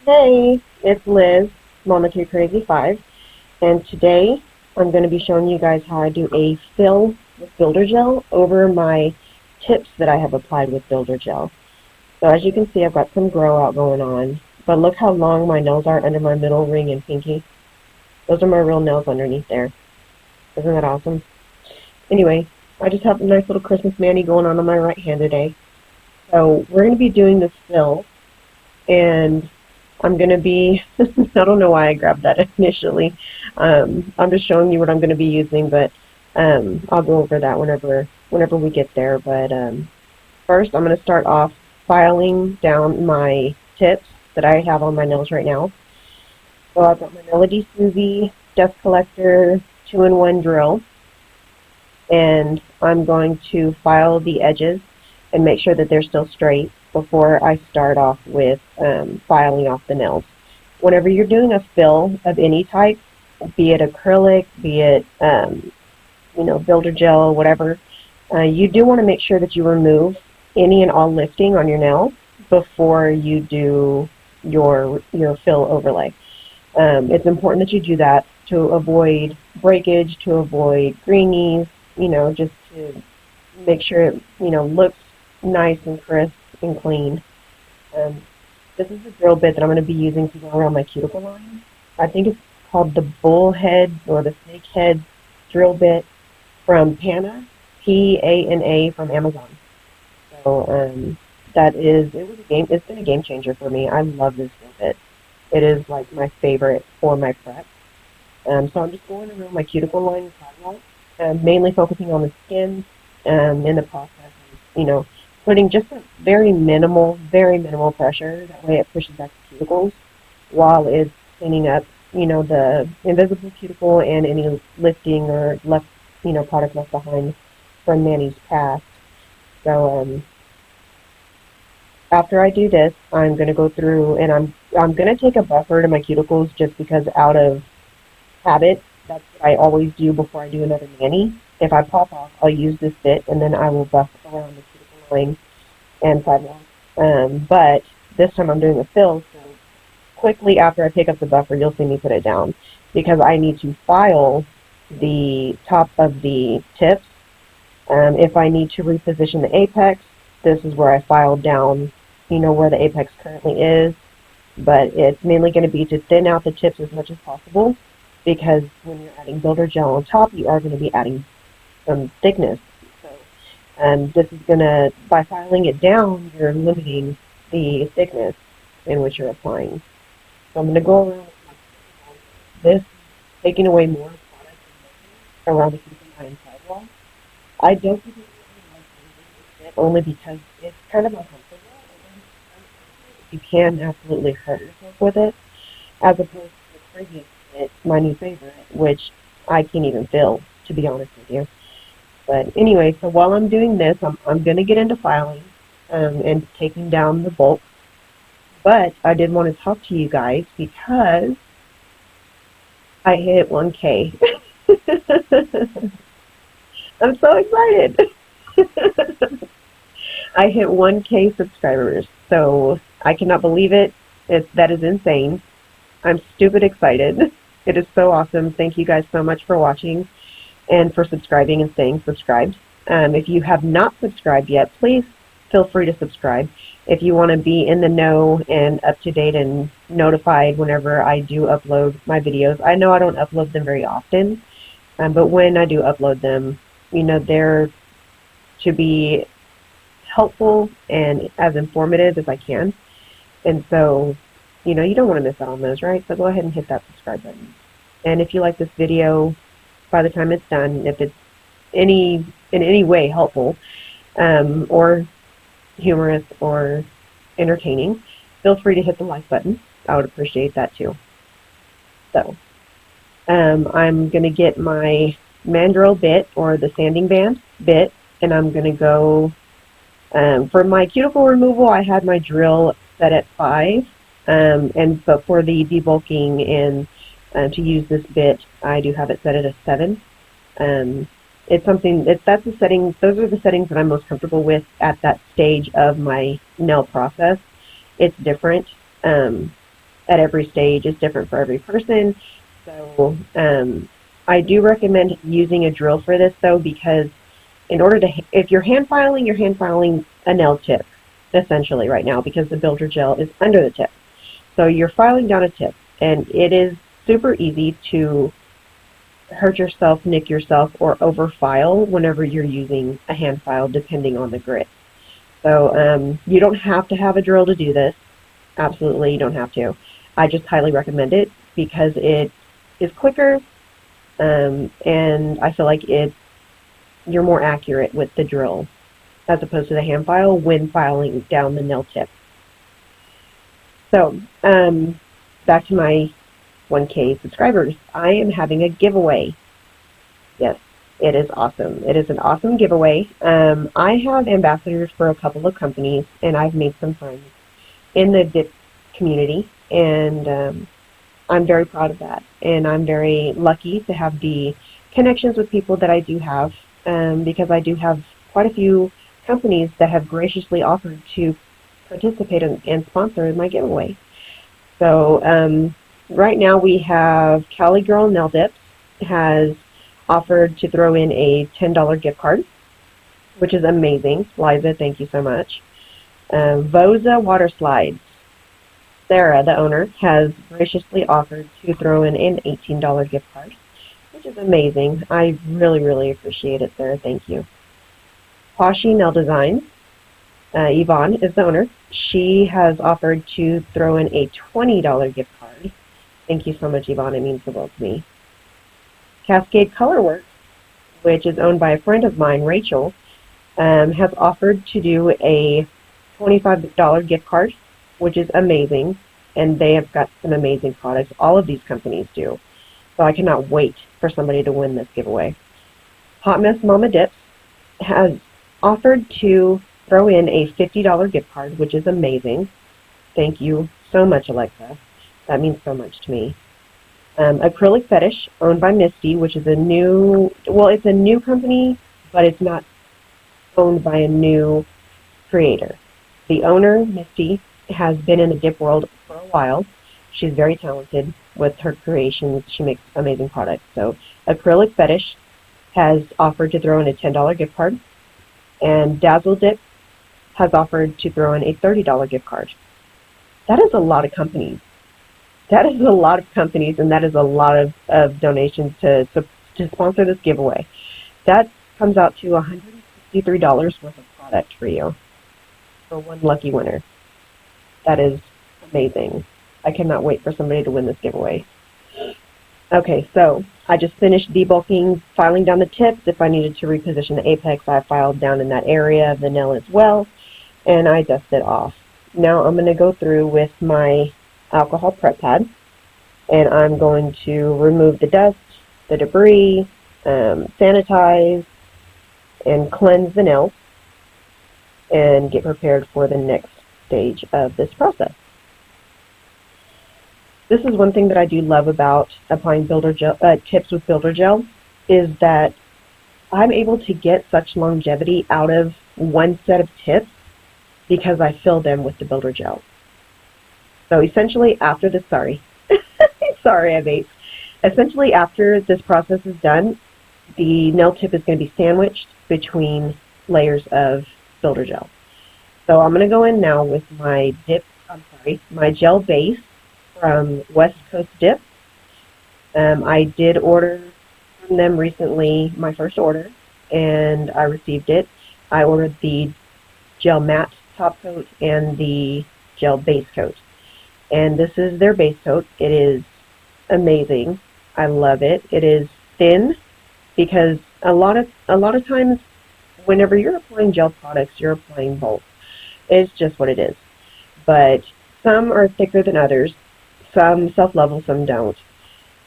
Hey, it's Liz, Mama 2 Crazy 5, and today I'm going to be showing you guys how I do a fill with Builder Gel over my tips that I have applied with Builder Gel. So as you can see, I've got some grow out going on, but look how long my nails are under my middle ring and pinky. Those are my real nails underneath there. Isn't that awesome? Anyway, I just have a nice little Christmas mani going on my right hand today. So we're going to be doing this fill, and I'm going to be, I don't know why I grabbed that initially. I'm just showing you what I'm going to be using, but I'll go over that whenever we get there. But first, I'm going to start off filing down my tips that I have on my nails right now. So I've got my Melody Susie dust collector 2-in-1 drill, and I'm going to file the edges and make sure that they're still straight before I start off with filing off the nails. Whenever you're doing a fill of any type, be it acrylic, be it Builder Gel, whatever, you do want to make sure that you remove any and all lifting on your nail before you do your fill overlay. It's important that you do that to avoid breakage, to avoid greenies, just to make sure it looks nice and crisp and clean. This is the drill bit that I'm going to be using to go around my cuticle line. I think it's called the bullhead or the snakehead drill bit from Pana, P-A-N-A, from Amazon. So it's been a game changer for me. I love this drill bit. It is like my favorite for my prep. So I'm just going around my cuticle line and sidewall, mainly focusing on the skin in the process of, putting just a very minimal pressure. That way it pushes back the cuticles while it's cleaning up, the invisible cuticle and any lifting or left, product left behind from Manny's past. So after I do this, I'm going to go through and I'm going to take a buffer to my cuticles just because out of habit, that's what I always do before I do another mani. If I pop off, I'll use this bit and then I will buff around the cuticle line and sidewall. But this time I'm doing a fill, so quickly after I pick up the buffer, you'll see me put it down because I need to file the top of the tips. If I need to reposition the apex, this is where I filed down, where the apex currently is. But it's mainly going to be to thin out the tips as much as possible because when you're adding Builder Gel on top, you are going to be adding some thickness. So this is going to, by filing it down, you're limiting the thickness in which you're applying. So I'm going to go around with this, taking away more product around the cuticle line sidewall. I don't think it's only because it's kind of uncomfortable. You can absolutely hurt yourself with it, as opposed to the previous bit, my new favorite, which I can't even feel, to be honest with you. But anyway, so while I'm doing this, I'm going to get into filing and taking down the bulk. But I did want to talk to you guys because I hit 1K. I'm so excited. I hit 1K subscribers, so I cannot believe it. That is insane. I'm stupid excited. It is so awesome. Thank you guys so much for watching and for subscribing and staying subscribed. If you have not subscribed yet, please feel free to subscribe. If you want to be in the know and up to date and notified whenever I do upload my videos. I know I don't upload them very often, but when I do upload them, they're to be helpful and as informative as I can. And so, you don't want to miss out on those, right? So go ahead and hit that subscribe button. And if you like this video, by the time it's done, if it's in any way helpful or humorous or entertaining, feel free to hit the like button. I would appreciate that too. So I'm going to get my mandrel bit or the sanding band bit, and I'm going to go for my cuticle removal. I had my drill set at 5, but for the debulking and to use this bit, I do have it set at a 7. It's something that's the setting. Those are the settings that I'm most comfortable with at that stage of my nail process. It's different. at every stage is different for every person. So I do recommend using a drill for this, though, because in order to, if you're hand filing a nail tip, essentially right now, because the builder gel is under the tip. So you're filing down a tip, and it is super easy to hurt yourself, nick yourself, or overfile whenever you're using a hand file, depending on the grit. So you don't have to have a drill to do this. Absolutely, you don't have to. I just highly recommend it because it is quicker, and I feel like you're more accurate with the drill as opposed to the hand file when filing down the nail tip. So back to my 1K subscribers. I am having a giveaway. Yes, it is awesome. It is an awesome giveaway. I have ambassadors for a couple of companies, and I've made some friends in the dip community, and I'm very proud of that. And I'm very lucky to have the connections with people that I do have, because I do have quite a few companies that have graciously offered to participate and sponsor my giveaway. So right now we have Cali Girl Nail Dips has offered to throw in a $10 gift card, which is amazing. Liza, thank you so much. Voza Water Slides. Sarah, the owner, has graciously offered to throw in an $18 gift card, which is amazing. I really, really appreciate it, Sarah. Thank you. Poshi Nail Designs. Yvonne is the owner. She has offered to throw in a $20 gift card. Thank you so much, Yvonne. It means the world to me. Cascade Colorworks, which is owned by a friend of mine, Rachel, has offered to do a $25 gift card, which is amazing, and they have got some amazing products. All of these companies do. So I cannot wait for somebody to win this giveaway. Hot Mess Mama Dips has offered to throw in a $50 gift card, which is amazing. Thank you so much, Alexa. That means so much to me. Acrylic Fetish, owned by Misty, which is a new, well, it's a new company, but it's not owned by a new creator. The owner, Misty, has been in the dip world for a while. She's very talented with her creations. She makes amazing products. So Acrylic Fetish has offered to throw in a $10 gift card, and Dazzle Dip has offered to throw in a $30 gift card. That is a lot of companies. That is a lot of companies, and that is a lot of donations to sponsor this giveaway. That comes out to $163 worth of product for you, for one lucky winner. That is amazing. I cannot wait for somebody to win this giveaway. Okay, so I just finished debulking, filing down the tips. If I needed to reposition the apex, I filed down in that area of the nail as well, and I dusted off. Now I'm going to go through with my alcohol prep pad, and I'm going to remove the dust, the debris, sanitize, and cleanse the nails, and get prepared for the next stage of this process. This is one thing that I do love about applying builder gel, tips with builder gel, is that I'm able to get such longevity out of one set of tips because I fill them with the builder gel. So essentially after this, sorry, I vaped. Essentially after this process is done, the nail tip is going to be sandwiched between layers of builder gel. So I'm going to go in now with my my gel base from West Coast Dip. I did order from them recently, my first order, and I received it. I ordered the gel matte top coat and the gel base coat. And this is their base coat. It is amazing. I love it. It is thin because a lot of times whenever you're applying gel products, you're applying bulk. It's just what it is. But some are thicker than others. Some self-level, some don't.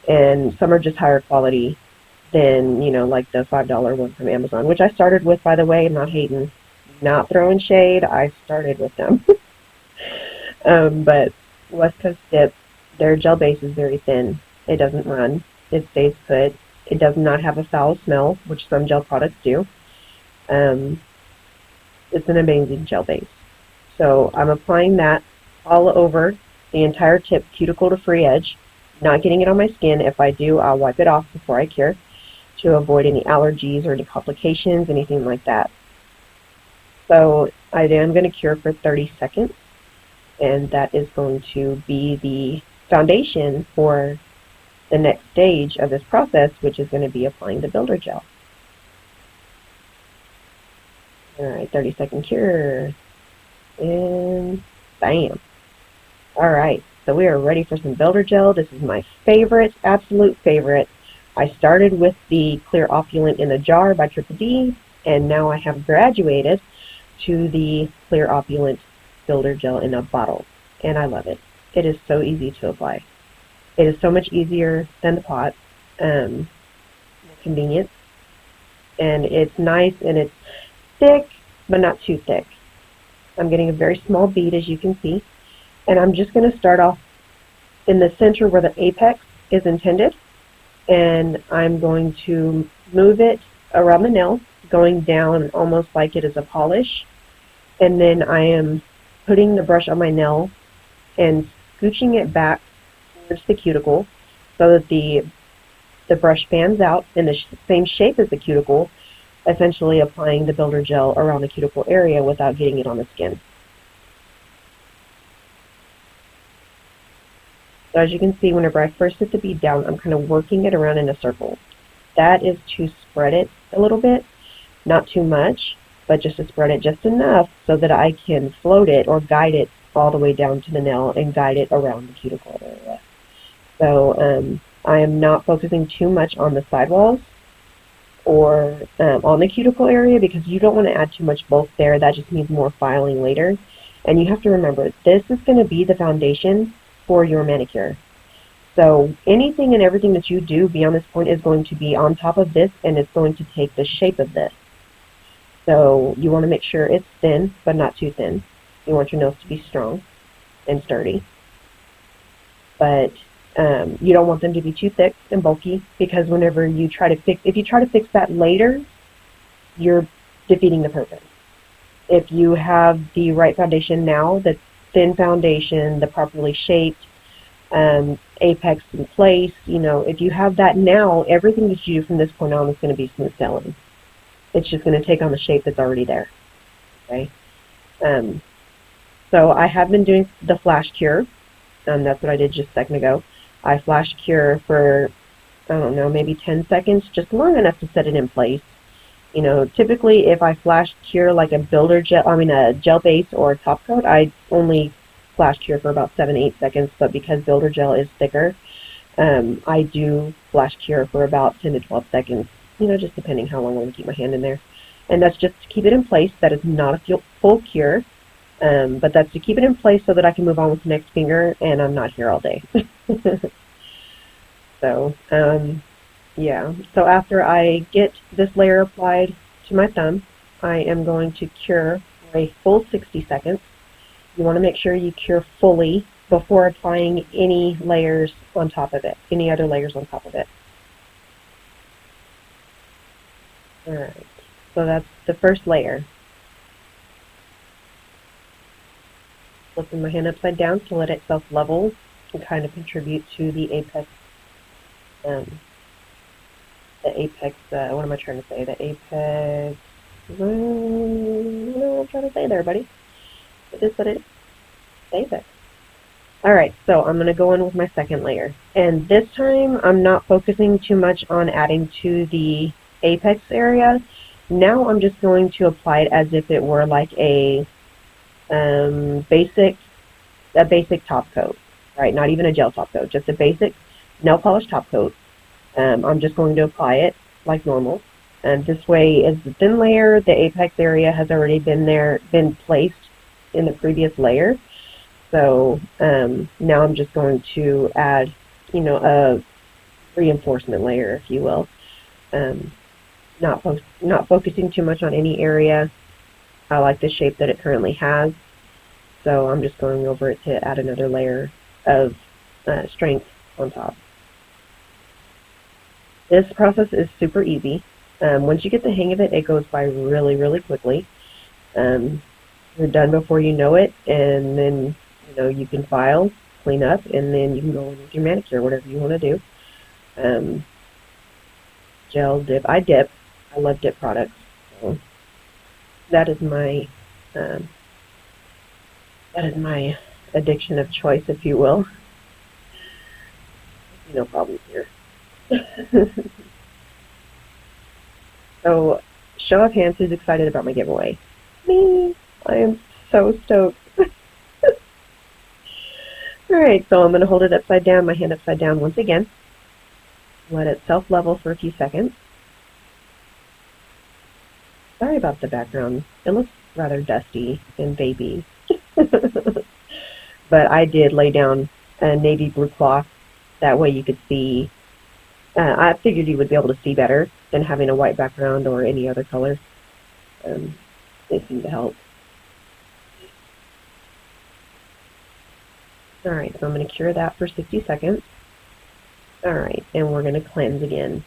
And some are just higher quality than, you know, like the $5 one from Amazon, which I started with, by the way. I'm not hating, not throwing shade. I started with them. But West Coast Dip, their gel base is very thin. It doesn't run. It stays put. It does not have a foul smell, which some gel products do. It's an amazing gel base. So I'm applying that all over the entire tip, cuticle to free edge, not getting it on my skin. If I do, I'll wipe it off before I cure to avoid any allergies or any complications, anything like that. So I am going to cure for 30 seconds, and that is going to be the foundation for the next stage of this process, which is going to be applying the builder gel. Alright, 30-second cure, and bam. Alright, so we are ready for some builder gel. This is my favorite, absolute favorite. I started with the clear opulent in a jar by Triple D, and now I have graduated to the clear opulent builder gel in a bottle, and I love it. It is so easy to apply. It is so much easier than the pot, convenient, and it's nice, and it's thick, but not too thick. I'm getting a very small bead, as you can see, and I'm just going to start off in the center where the apex is intended, and I'm going to move it around the nail, going down almost like it is a polish, and then I am putting the brush on my nail and scooching it back towards the cuticle so that the brush fans out in the same shape as the cuticle, essentially applying the builder gel around the cuticle area without getting it on the skin. So as you can see, whenever I first put the bead down, I'm kind of working it around in a circle. That is to spread it a little bit, not too much, but just to spread it just enough so that I can float it or guide it all the way down to the nail and guide it around the cuticle area. So I am not focusing too much on the sidewalls or on the cuticle area, because you don't want to add too much bulk there. That just means more filing later. And you have to remember, this is going to be the foundation for your manicure. So anything and everything that you do beyond this point is going to be on top of this, and it's going to take the shape of this. So you want to make sure it's thin, but not too thin. You want your nails to be strong and sturdy. But you don't want them to be too thick and bulky, because whenever you try to fix, if you try to fix that later, you're defeating the purpose. If you have the right foundation now, the thin foundation, the properly shaped, apex in place, you know, if you have that now, everything that you do from this point on is going to be smooth sailing. It's just going to take on the shape that's already there. Okay. So I have been doing the flash cure. That's what I did just a second ago. I flash cure for, I don't know, maybe 10 seconds, just long enough to set it in place. You know, typically if I flash cure like a builder gel, a gel base or a top coat, I only flash cure for about 7-8 seconds, but because builder gel is thicker, I do flash cure for about 10 to 12 seconds, you know, just depending how long I want to keep my hand in there. And that's just to keep it in place. That is not a full cure, but that's to keep it in place so that I can move on with the next finger and I'm not here all day. So, yeah. So after I get this layer applied to my thumb, I am going to cure for a full 60 seconds. You want to make sure you cure fully before applying any layers on top of it, any other layers on top of it. Alright, so that's the first layer. Flipping my hand upside down to let it self-level and kind of contribute to the apex, what am I trying to say? The apex, I don't know what I'm trying to say there, buddy. It is what it is. Apex. Alright, so I'm going to go in with my second layer. And this time, I'm not focusing too much on adding to the apex area. Now I'm just going to apply it as if it were like a basic top coat, right? Not even a gel top coat, just a basic nail polish top coat. I'm just going to apply it like normal. And this way is the thin layer. The apex area has already been placed in the previous layer. So now I'm just going to add, you know, a reinforcement layer, if you will. Not focusing too much on any area. I like the shape that it currently has, so I'm just going over it to add another layer of strength on top. This process is super easy. Once you get the hang of it, it goes by really, really quickly. You're done before you know it, and then you know you can file clean up, and then you can go in with your manicure, whatever you want to do. Gel dip. I dip. I love dip products. So that is my addiction of choice, if you will. No problems here. So, show of hands, who's excited about my giveaway? Me! I am so stoked. Alright, so I'm going to hold it upside down, my hand upside down once again. Let it self-level for a few seconds. Sorry about the background. It looks rather dusty and baby. But I did lay down a navy blue cloth. That way you could see. I figured you would be able to see better than having a white background or any other color. They seem to help. Alright, so I'm going to cure that for 60 seconds. Alright, and we're going to cleanse again.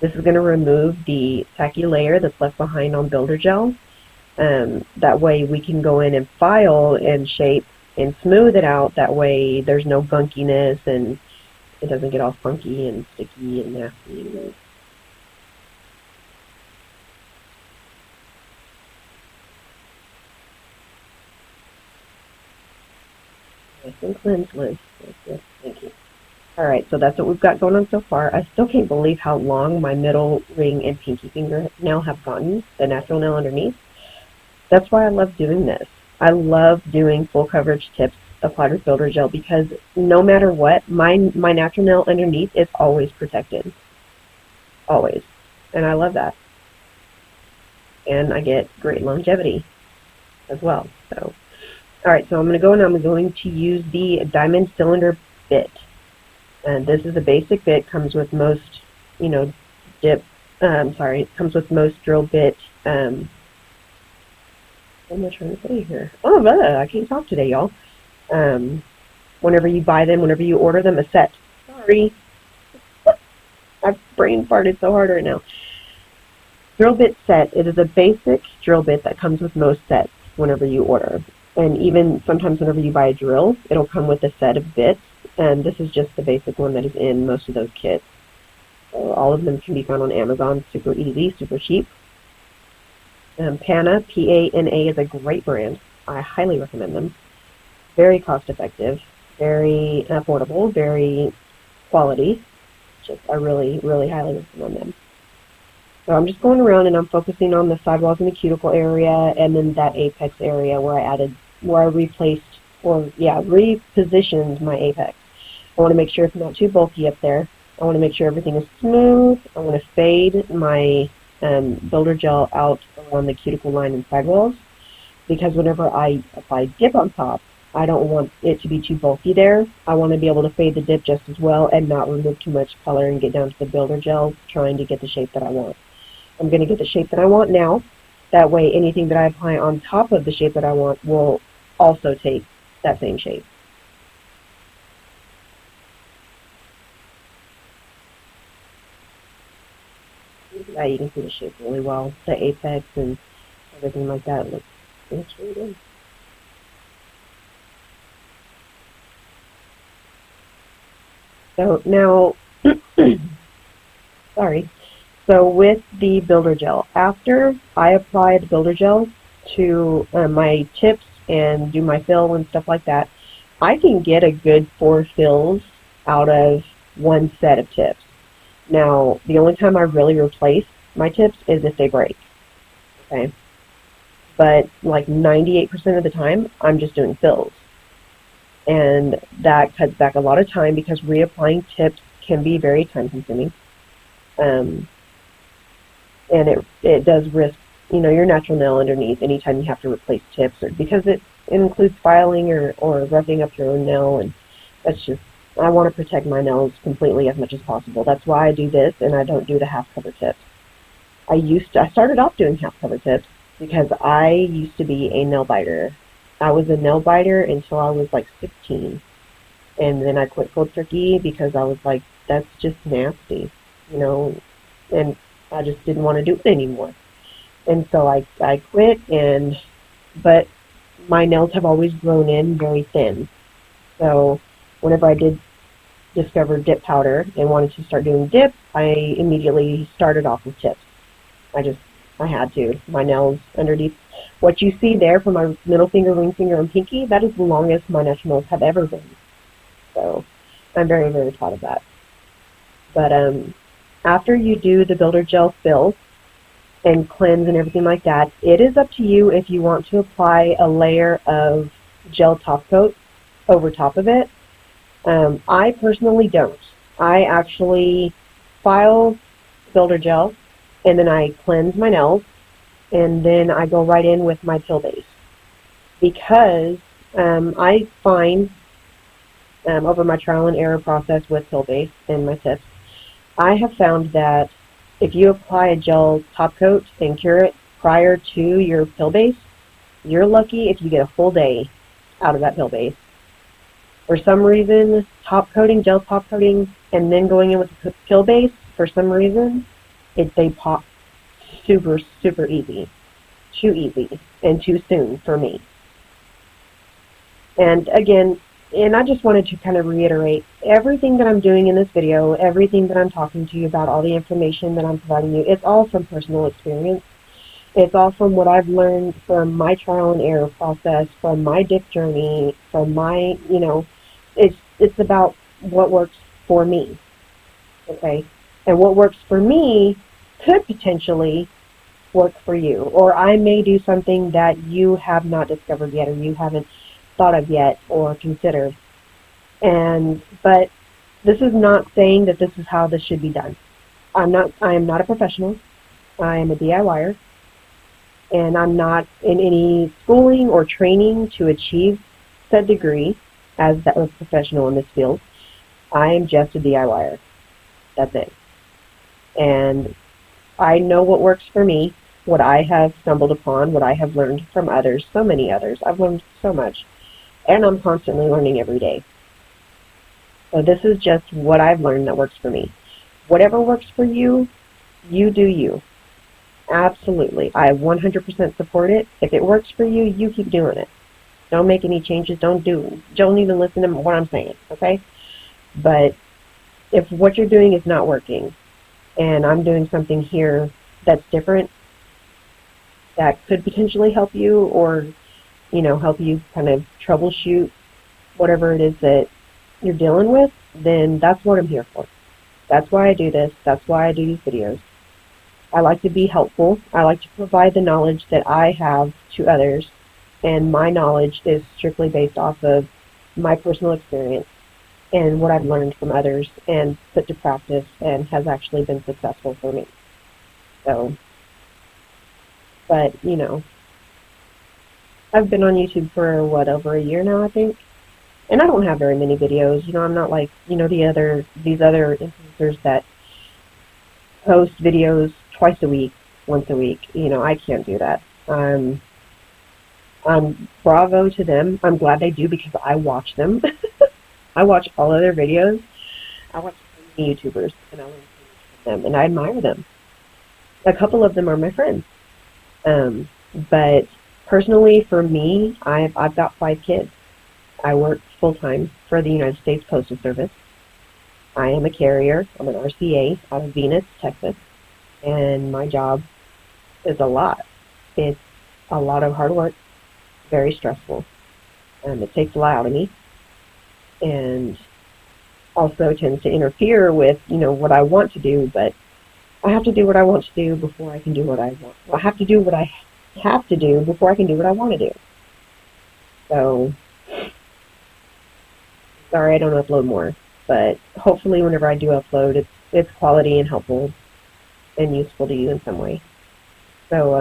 This is going to remove the tacky layer that's left behind on Builder Gel. That way we can go in and file and shape and smooth it out. That way there's no gunkiness and it doesn't get all funky and sticky and nasty. Nice and cleanse, Liz. Yes, thank you. Alright, so that's what we've got going on so far. I still can't believe how long my middle ring and pinky finger nail have gotten, the natural nail underneath. That's why I love doing this. I love doing full coverage tips applied with Builder Gel because no matter what, my natural nail underneath is always protected. Always. And I love that. And I get great longevity as well. So, alright, so I'm going to go and I'm going to use the diamond cylinder bit. And this is a basic bit, comes with most, comes with most drill bit, what am I trying to say here? Oh, I can't talk today, y'all. Whenever you buy them, whenever you order them, a set. Sorry. I've brain farted so hard right now. Drill bit set. It is a basic drill bit that comes with most sets whenever you order. And even sometimes whenever you buy a drill, it'll come with a set of bits. And this is just the basic one that is in most of those kits. So all of them can be found on Amazon. Super easy, super cheap. Pana, P-A-N-A, is a great brand. I highly recommend them. Very cost effective, very affordable, very quality. I really, really highly recommend them. So I'm just going around and I'm focusing on the sidewalls and the cuticle area and then that apex area where I repositioned my apex. I want to make sure it's not too bulky up there. I want to make sure everything is smooth. I want to fade my Builder Gel out along the cuticle line and sidewalls because whenever I apply dip on top, I don't want it to be too bulky there. I want to be able to fade the dip just as well and not remove too much color and get down to the Builder Gel trying to get the shape that I want. I'm going to get the shape that I want now. That way anything that I apply on top of the shape that I want will also take that same shape. Yeah, you can see the shape really well. The apex and everything like that looks really good. So now, sorry. So with the Builder Gel, after I apply the Builder Gel to my tips and do my fill and stuff like that, I can get a good 4 fills out of one set of tips. Now, the only time I really replace my tips is if they break, okay? But like 98% of the time, I'm just doing fills. And that cuts back a lot of time because reapplying tips can be very time consuming. And it does risk, your natural nail underneath anytime you have to replace tips because it includes filing or roughing up your own nail, and that's just, I want to protect my nails completely as much as possible. That's why I do this and I don't do the half cover tips. I started off doing half cover tips because I used to be a nail biter. I was a nail biter until I was like 16. And then I quit cold turkey because I was like, that's just nasty, and I just didn't want to do it anymore. And so I quit, but my nails have always grown in very thin. So whenever I did discover dip powder and wanted to start doing dip, I immediately started off with tips. I had to. My nails underneath. What you see there for my middle finger, ring finger, and pinky, that is the longest my natural nails have ever been. So I'm very, very proud of that. But after you do the builder gel fill and cleanse and everything like that, it is up to you if you want to apply a layer of gel top coat over top of it. I personally don't. I actually file builder gel, and then I cleanse my nails, and then I go right in with my pill base. Because I find, over my trial and error process with pill base and my tips, I have found that if you apply a gel top coat and cure it prior to your pill base, you're lucky if you get a full day out of that pill base. For some reason, gel top coating, and then going in with the pill base, for some reason, they pop super, super easy. Too easy and too soon for me. And again, I just wanted to kind of reiterate, everything that I'm doing in this video, everything that I'm talking to you about, all the information that I'm providing you, it's all from personal experience. It's all from what I've learned from my trial and error process, from my dip journey, from my, it's about what works for me, okay? And what works for me could potentially work for you, or I may do something that you have not discovered yet, or you haven't thought of yet, or considered. But this is not saying that this is how this should be done. I am not a professional. I am a DIYer, and I'm not in any schooling or training to achieve said degree as a professional in this field. I am just a DIYer. That's it. And I know what works for me, what I have stumbled upon, what I have learned from others, so many others. I've learned so much, and I'm constantly learning every day. So this is just what I've learned that works for me. Whatever works for you, you do you. Absolutely. I 100% support it. If it works for you, you keep doing it. Don't make any changes. Don't even listen to what I'm saying, okay? But if what you're doing is not working, and I'm doing something here that's different, that could potentially help you, or, help you kind of troubleshoot whatever it is that you're dealing with, then that's what I'm here for. That's why I do this. That's why I do these videos. I like to be helpful. I like to provide the knowledge that I have to others, and my knowledge is strictly based off of my personal experience and what I've learned from others and put to practice, and has actually been successful for me. So, but, I've been on YouTube for, over a year now, I think. And I don't have very many videos. I'm not like, these other influencers that post videos twice a week, once a week. I can't do that. Bravo to them. I'm glad they do, because I watch them. I watch all of their videos. I watch so many YouTubers, and I learn so much from them, and I admire them. A couple of them are my friends. But personally, for me, I've got 5 kids. I work full-time for the United States Postal Service. I am a carrier. I'm an RCA out of Venus, Texas. And my job is a lot. It's a lot of hard work, very stressful. It takes a lot out of me. And also tends to interfere with, what I want to do, but I have to do what I want to do before I can do what I want. I have to do what I have to do before I can do what I want to do. So, sorry I don't upload more, but hopefully whenever I do upload, it's quality and helpful and useful to you in some way. So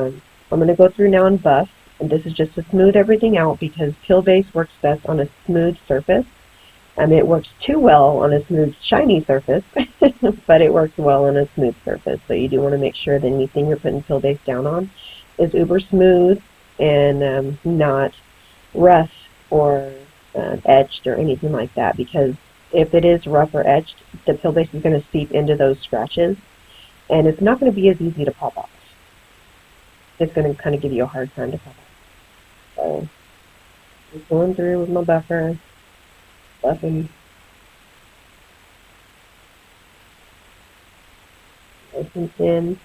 I'm going to go through now and buff, and this is just to smooth everything out, because pill base works best on a smooth surface. It works too well on a smooth, shiny surface, but it works well on a smooth surface. So you do want to make sure that anything you're putting pill base down on is uber smooth and not rough or etched or anything like that, because if it is rough or etched, the pill base is going to seep into those scratches, and it's not going to be as easy to pop off. It's going to kind of give you a hard time to pop off. So, just going through with my buffer, buffing Nice and thin.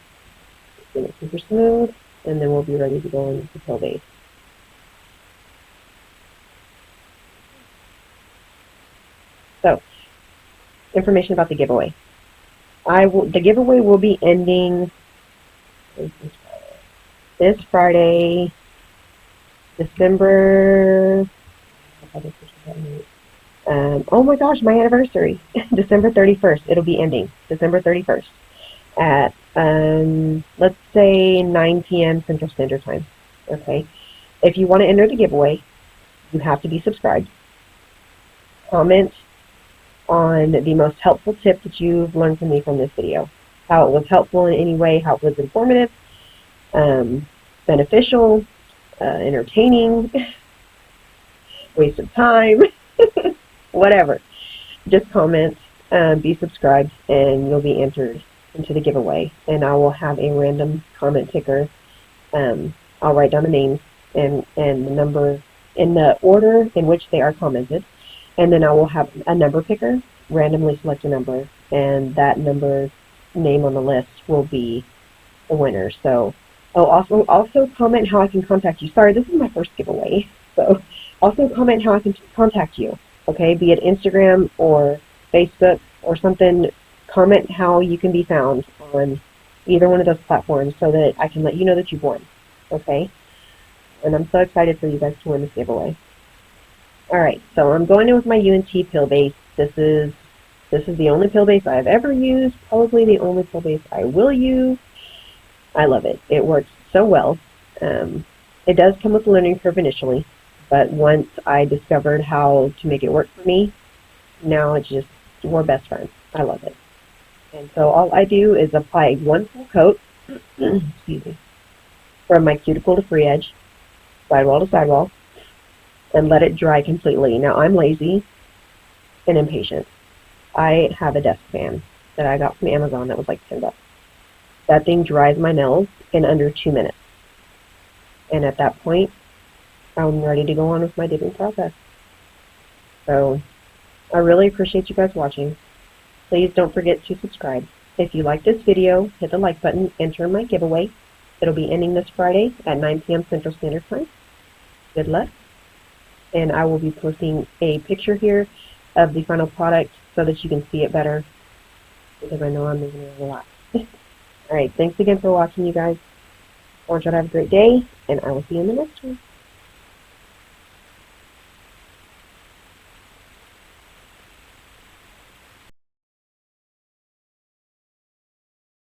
Get it super smooth, and then we'll be ready to go into the pill base. So, information about the giveaway. The giveaway will be ending this Friday, December. Oh my gosh, my anniversary, December 31st. It'll be ending December 31st at let's say 9 p.m. Central Standard Time. Okay. If you want to enter the giveaway, you have to be subscribed. Comment on the most helpful tip that you've learned from me from this video. How it was helpful in any way, how it was informative, beneficial, entertaining, waste of time, whatever. Just comment, be subscribed, and you'll be entered into the giveaway. And I will have a random comment ticker. I'll write down the names and the number in the order in which they are commented. And then I will have a number picker, randomly select a number, and that number's name on the list will be the winner. So, also comment how I can contact you. Sorry, this is my first giveaway. So, also comment how I can contact you. Okay, be it Instagram or Facebook or something. Comment how you can be found on either one of those platforms so that I can let you know that you've won. Okay, and I'm so excited for you guys to win this giveaway. Alright, so I'm going in with my UNT pill base. This is the only pill base I've ever used, probably the only pill base I will use. I love it. It works so well. It does come with a learning curve initially, but once I discovered how to make it work for me, now it's just, we're best friends. I love it. And so all I do is apply one full coat, excuse me, from my cuticle to free edge, sidewall to sidewall, and let it dry completely. Now, I'm lazy and impatient. I have a desk fan that I got from Amazon that was like $10. That thing dries my nails in under 2 minutes. And at that point, I'm ready to go on with my dipping process. So, I really appreciate you guys watching. Please don't forget to subscribe. If you like this video, hit the like button, enter my giveaway. It'll be ending this Friday at 9 p.m. Central Standard Time. Good luck. And I will be posting a picture here of the final product so that you can see it better, because I know I'm moving around a lot. Alright, thanks again for watching, you guys. I want you to have a great day, and I will see you in the next one.